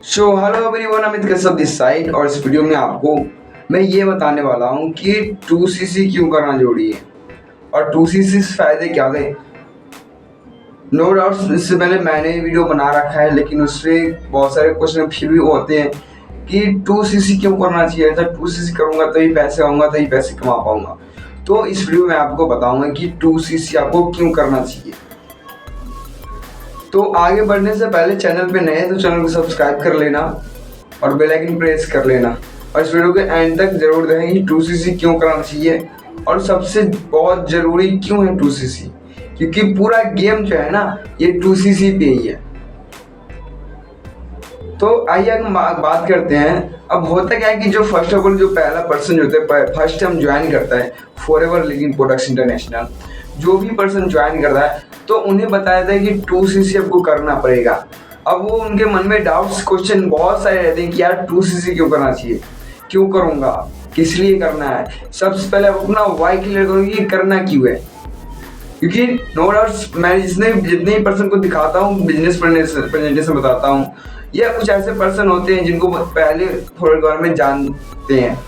Hello everyone, Amit Kashyap this side. और इस video में आपको मैं ये बताने वाला हूँ कि 2cc क्यों करना जरूरी है और 2cc से फायदे क्या थे। नो डाउट इससे पहले मैंने वीडियो बना रखा है, लेकिन उससे बहुत सारे क्वेश्चन फिर भी होते हैं कि 2cc क्यों करना चाहिए। जब 2cc करूँगा तभी पैसे आऊँगा, तभी पैसे कमा पाऊँगा। तो इस वीडियो में आपको बताऊँगा कि 2cc आपको क्यों करना चाहिए। तो आगे बढ़ने से पहले चैनल पे नए हैं तो चैनल को सब्सक्राइब कर लेना और बेल आइकन प्रेस कर लेना और इस वीडियो के एंड तक जरूर देखें कि 2cc क्यों करना चाहिए और सबसे बहुत ज़रूरी क्यों है 2cc, क्योंकि पूरा गेम जो है ना ये 2cc पे ही है। तो आइए हम बात करते हैं। अब होता क्या है कि जो फर्स्ट ऑफ ऑल जो पहला पर्सन जो होता है फर्स्ट टाइम ज्वाइन करता है फॉरएवर लिविंग प्रोडक्ट्स इंटरनेशनल, जो भी पर्सन ज्वाइन करता है तो उन्हें बताया था कि 2cc आपको करना पड़ेगा। अब वो उनके मन में डाउट्स क्वेश्चन बहुत सारे रहते हैं कि यार 2cc क्यों करना चाहिए, क्यों करूँगा, किस लिए करना है। सबसे पहले आप अपना वाई क्लियर करो कि करना क्यों है, क्योंकि नो डाउट मैं जितने ही पर्सन को दिखाता हूँ बिजनेस प्रेजेंटेशन बताता हूँ, या कुछ ऐसे पर्सन होते हैं जिनको पहले थोड़े बारे में जानते हैं,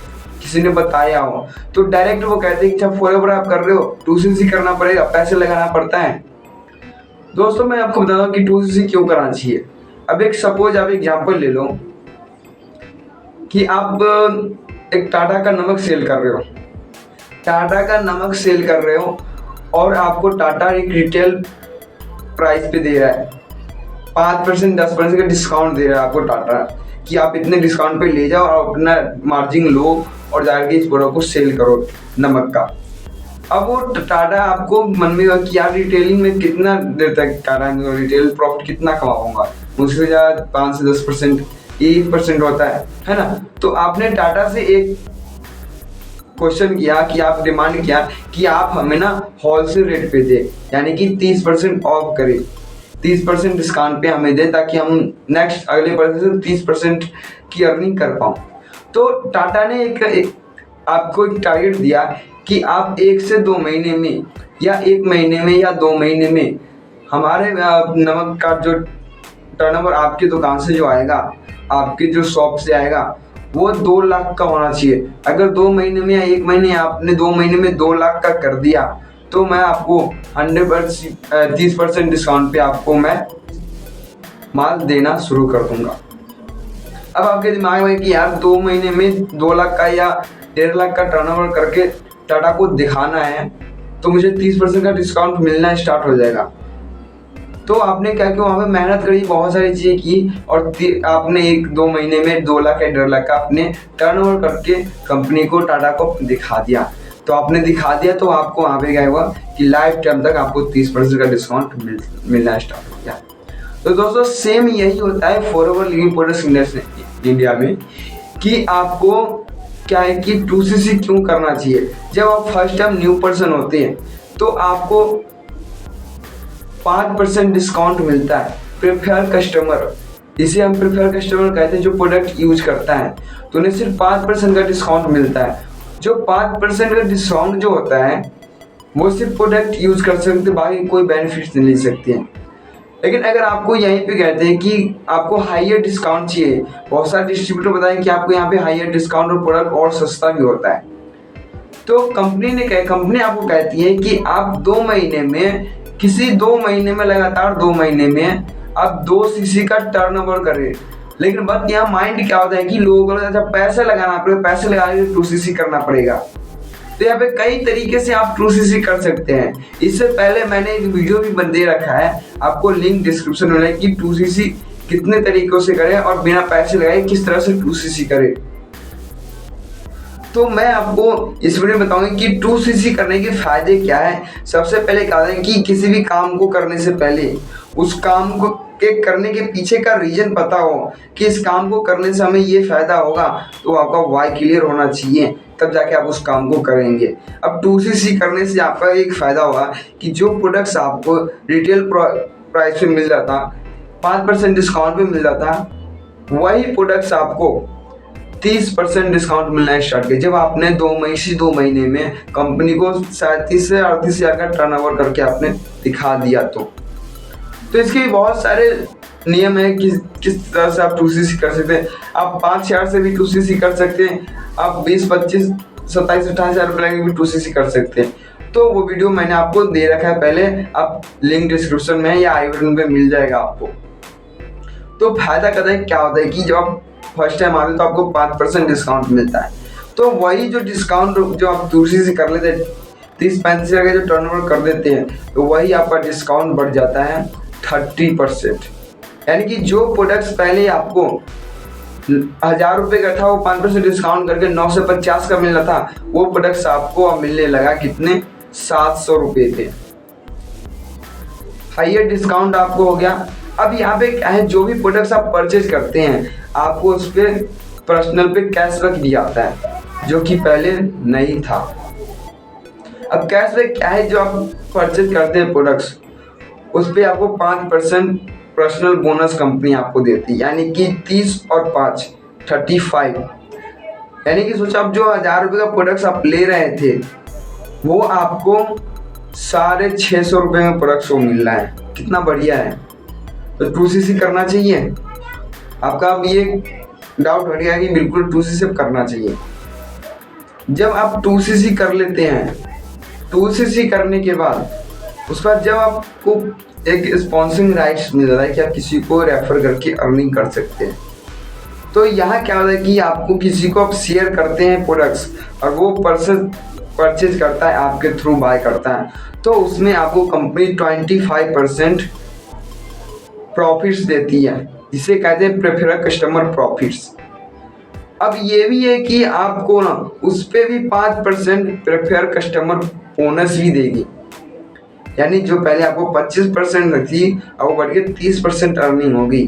किसी ने बताया हो तो डायरेक्ट वो कहते हैं कि अच्छा फॉरएवर आप कर रहे हो 2cc करना पड़ेगा, पैसे लगाना पड़ता है। दोस्तों मैं आपको बता दूं कि 2cc क्यों करना चाहिए। अब एक सपोज आप एग्जांपल ले लो कि आप एक टाटा का नमक सेल कर रहे हो, टाटा का नमक सेल कर रहे हो और आपको टाटा एक रिटेल प्राइस पे दे रहा है 5% 10% का डिस्काउंट दे रहा है आपको टाटा, कि आप इतने डिस्काउंट पे ले जाओ और अपना मार्जिन लो और जाके इस प्रोडक्ट को सेल करो नमक का। अब वो टाटा आपको मन में कि यार रिटेलिंग में कितना देर तक टाटा रिटेल प्रॉफिट कितना कमाऊंगा, मुझसे ज़्यादा 5 से 10% 1% होता है ना। तो आपने टाटा से एक क्वेश्चन किया कि आप डिमांड किया कि आप हमें ना होलसेल रेट पे दे, यानी कि 30% ऑफ करें, 30% डिस्काउंट पे हमें दे ताकि हम नेक्स्ट अगले पर्सन से 30% की अर्निंग कर पाऊँ। तो टाटा ने एक आपको एक टारगेट दिया कि आप 1 से 2 महीने में या 1 महीने में या 2 महीने में हमारे नमक का जो टर्नओवर आपकी दुकान से जो आएगा, आपके जो शॉप से आएगा, वो 2 लाख का होना चाहिए। अगर 2 महीने में या 1 महीने आपने 2 महीने में 2 लाख का कर दिया तो मैं आपको 30% डिस्काउंट पे आपको मैं माल देना शुरू कर दूंगा। अब आपके दिमाग में कि यार 2 महीने में 2 लाख का या 1.5 लाख का टर्नओवर करके टाटा को दिखाना है तो मुझे 30% का डिस्काउंट मिलना स्टार्ट हो जाएगा। तो आपने क्या किया, वहाँ पे मेहनत करी, बहुत सारी चीज़ें की और आपने 1-2 महीने में 2 लाख या 1.5 लाख का आपने टर्नओवर करके कंपनी को टाटा को दिखा दिया। तो आपने दिखा दिया तो आपको वहाँ पे क्या हुआ कि लाइफ टाइम तक आपको 30% का डिस्काउंट मिलना स्टार्ट हो गया। तो दोस्तों सेम यही होता है फॉरएवर लिविंग प्रोडक्ट्स इंडिया में कि आपको क्या है कि 2cc क्यों करना चाहिए। जब आप फर्स्ट टाइम न्यू पर्सन होते हैं तो आपको 5% डिस्काउंट मिलता है प्रेफर कस्टमर, इसे हम प्रेफर कस्टमर कहते हैं, जो प्रोडक्ट यूज करता है तो उन्हें सिर्फ 5% का डिस्काउंट मिलता है। जो 5% का डिस्काउंट जो होता है वो सिर्फ प्रोडक्ट यूज कर सकते, बाकी कोई बेनिफिट नहीं ले सकते हैं। लेकिन अगर आपको यहीं पे कहते हैं कि आपको हाइयर डिस्काउंट चाहिए, बहुत सारे डिस्ट्रीब्यूटर बताएं कि आपको यहाँ पे हाइयर डिस्काउंट और प्रोडक्ट और सस्ता भी होता है, तो कंपनी आपको कहती है कि आप 2 महीने में किसी 2 महीने में लगातार 2 महीने में आप 2cc का टर्नओवर करें। लेकिन बस यहाँ माइंड क्या होता है कि लोगों को अच्छा पैसे लगाना पड़ेगा, पैसे लगाने के 2cc करना पड़ेगा। तो यहाँ पे कई तरीके से आप 2cc कर सकते हैं। इससे पहले मैंने एक वीडियो भी दे रखा है, आपको लिंक डिस्क्रिप्शन में है कि 2cc कितने तरीकों से करें और बिना पैसे लगाए किस तरह से 2cc करें। तो मैं आपको इस वीडियो में बताऊंगा कि 2cc करने के फायदे क्या है। सबसे पहले कहा है कि किसी भी काम को करने से पहले उस काम को के करने के पीछे का रीजन पता हो कि इस काम को करने से हमें ये फायदा होगा, तो आपका वाई क्लियर होना चाहिए, तब जाके आप उस काम को करेंगे। अब 2cc करने से आपका एक फ़ायदा होगा कि जो प्रोडक्ट्स आपको रिटेल प्राइस पे मिल जाता, 5% डिस्काउंट पे मिल जाता, वही प्रोडक्ट्स आपको 30% डिस्काउंट मिलना स्टार्ट किया जब आपने 2 महीने में कंपनी को 37 से 38 हज़ार का टर्नओवर करके आपने दिखा दिया। तो इसके बहुत सारे नियम है कि किस तरह से आप 2cc कर सकते हैं। आप 5,000 से भी 2cc कर सकते हैं, आप 20, 25, 27, 28,000 रुपये लगे भी 2cc कर सकते हैं। तो वो वीडियो मैंने आपको दे रखा है पहले, आप लिंक डिस्क्रिप्शन में या आई बटन पे मिल जाएगा आपको। तो फायदा क्या होता है कि जब आप फर्स्ट टाइम आते तो आपको 5% डिस्काउंट मिलता है। तो वही जो डिस्काउंट जो आप 2cc कर लेते हैं, 30-35 हज़ार का जो टर्नओवर कर देते हैं, तो वही आपका डिस्काउंट बढ़ जाता है 30%। यानी कि जो प्रोडक्ट्स पहले आपको 1,000 रुपये का था, वो 5% डिस्काउंट करके 950 का मिल रहा था, वो प्रोडक्ट्स आपको अब मिलने लगा कितने, 700 रुपये थे। हाइयर डिस्काउंट आपको हो गया। अब यहाँ पे क्या है, जो भी प्रोडक्ट्स आप परचेज करते हैं आपको उस पर पर्सनल पे कैशबैक दिया जाता है, जो कि पहले नहीं था। अब कैशबैक क्या है, जो आप परचेज करते हैं प्रोडक्ट्स उस पर आपको 5% पर्सनल बोनस कंपनी आपको देती है, यानी कि 30 और 5 35। यानी कि सोचो आप जो 1,000 रुपये का प्रोडक्ट्स आप ले रहे थे वो आपको 650 रुपये में प्रोडक्ट्स को मिल रहा है। कितना बढ़िया है। तो 2cc करना चाहिए। आपका अब ये डाउट हट गया कि बिल्कुल 2cc करना चाहिए। जब आप 2cc कर लेते हैं, 2cc करने के बाद उसके बाद जब आपको एक स्पॉन्सरिंग राइट्स मिल रहा है कि आप किसी को रेफर करके अर्निंग कर सकते हैं। तो यहाँ क्या होता है कि आपको किसी को आप शेयर करते हैं प्रोडक्ट्स और वो पर्सन परचेज करता है, आपके थ्रू बाय करता है, तो उसमें आपको कंपनी 25% प्रॉफिट्स देती है, जिसे कहते हैं प्रेफर्ड कस्टमर प्रॉफिट्स। अब ये भी है कि आपको ना उस पर भी 5% प्रेफर्ड कस्टमर बोनस भी देगी। यानी जो पहले आपको 25% थी अब वो बढ़ के 30% अर्निंग होगी।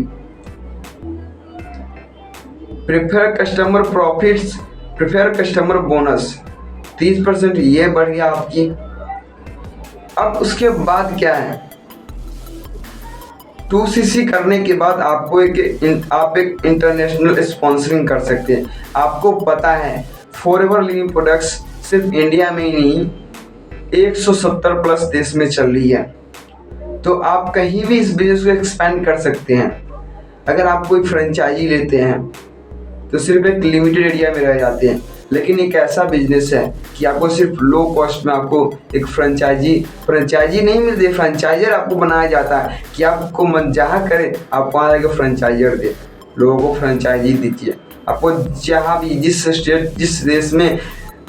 Preferred customer profits, preferred customer bonus 30% ये बढ़ गया आपकी। अब उसके बाद क्या है, 2cc करने के बाद आपको आप एक इंटरनेशनल स्पॉन्सरिंग कर सकते हैं। आपको पता है फॉरएवर लिविंग प्रोडक्ट्स सिर्फ इंडिया में ही नहीं 170 प्लस देश में चल रही है। तो आप कहीं भी इस बिजनेस को एक्सपेंड कर सकते हैं। अगर आप कोई फ्रेंचाइजी लेते हैं तो सिर्फ एक लिमिटेड एरिया में रह जाते हैं, लेकिन एक ऐसा बिजनेस है कि आपको सिर्फ लो कॉस्ट में आपको एक फ्रेंचाइजी नहीं मिलती, फ्रेंचाइजर आपको बनाया जाता है कि आपको मन जहाँ करे आप वहाँ जाकर फ्रेंचाइजर दे, लोगों को फ्रेंचाइजी दीजिए। आपको जहाँ भी जिस स्टेट जिस देश में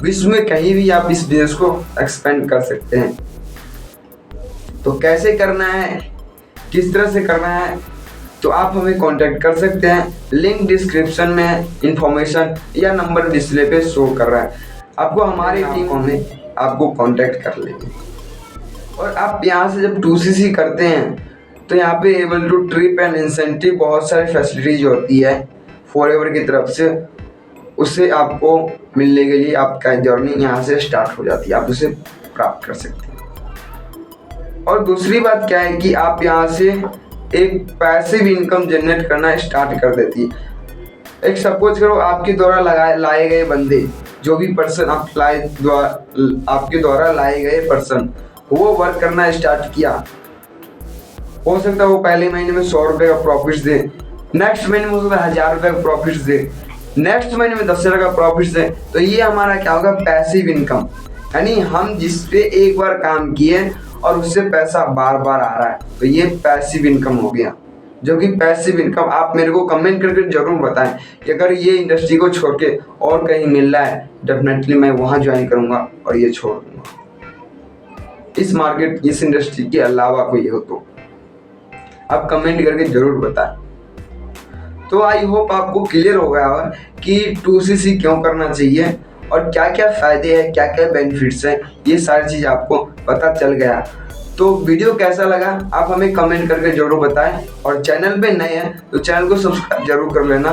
विश्व में कहीं भी आप इस बिजनेस को एक्सपेंड कर सकते हैं। तो कैसे करना है, किस तरह से करना है, तो आप हमें कांटेक्ट कर सकते हैं। लिंक डिस्क्रिप्शन में इंफॉर्मेशन या नंबर डिस्प्ले पे शो कर रहा है। आपको हमारी टीम में आपको कांटेक्ट कर लेंगे। और आप यहाँ से जब 2cc करते हैं तो यहाँ पे able to trip and incentive बहुत सारी फैसिलिटीज होती है फॉरएवर की तरफ से, उससे आपको मिलने के लिए आपका जर्नी यहाँ से स्टार्ट हो जाती है, आप उसे प्राप्त कर सकते हैं। और दूसरी बात क्या है कि आप यहाँ से एक पैसिव इनकम जनरेट करना स्टार्ट कर देती है। एक सपोज करो आपके द्वारा लाए गए बंदे, जो भी पर्सन आपके द्वारा लाए गए पर्सन वो वर्क करना स्टार्ट किया, हो सकता है वो पहले महीने में 100 रुपये का प्रॉफिट दे, नेक्स्ट महीने में हो सकता है 1,000 रुपये का प्रॉफिट दे, नेक्स्ट महीने में 10,000 का प्रॉफिट दे। तो ये हमारा क्या होगा, पैसिव इनकम। यानी हम जिस पे एक बार काम किए और उससे पैसा बार बार आ रहा है, तो ये पैसिव इनकम हो गया। जो कि पैसिव इनकम आप मेरे को कमेंट करके जरूर बताएं कि अगर ये इंडस्ट्री को छोड़ के और कहीं मिल रहा है, डेफिनेटली मैं वहाँ ज्वाइन करूँगा और ये छोड़ दूँगा। इस मार्केट, इस इंडस्ट्री के अलावा कोई हो तो आप कमेंट करके जरूर बताएं। तो आई होप आपको क्लियर हो गया है कि 2cc क्यों करना चाहिए और क्या क्या फ़ायदे हैं, क्या क्या बेनिफिट्स हैं, ये सारी चीज़ आपको पता चल गया। तो वीडियो कैसा लगा आप हमें कमेंट करके ज़रूर बताएं और चैनल पे नए हैं तो चैनल को सब्सक्राइब जरूर कर लेना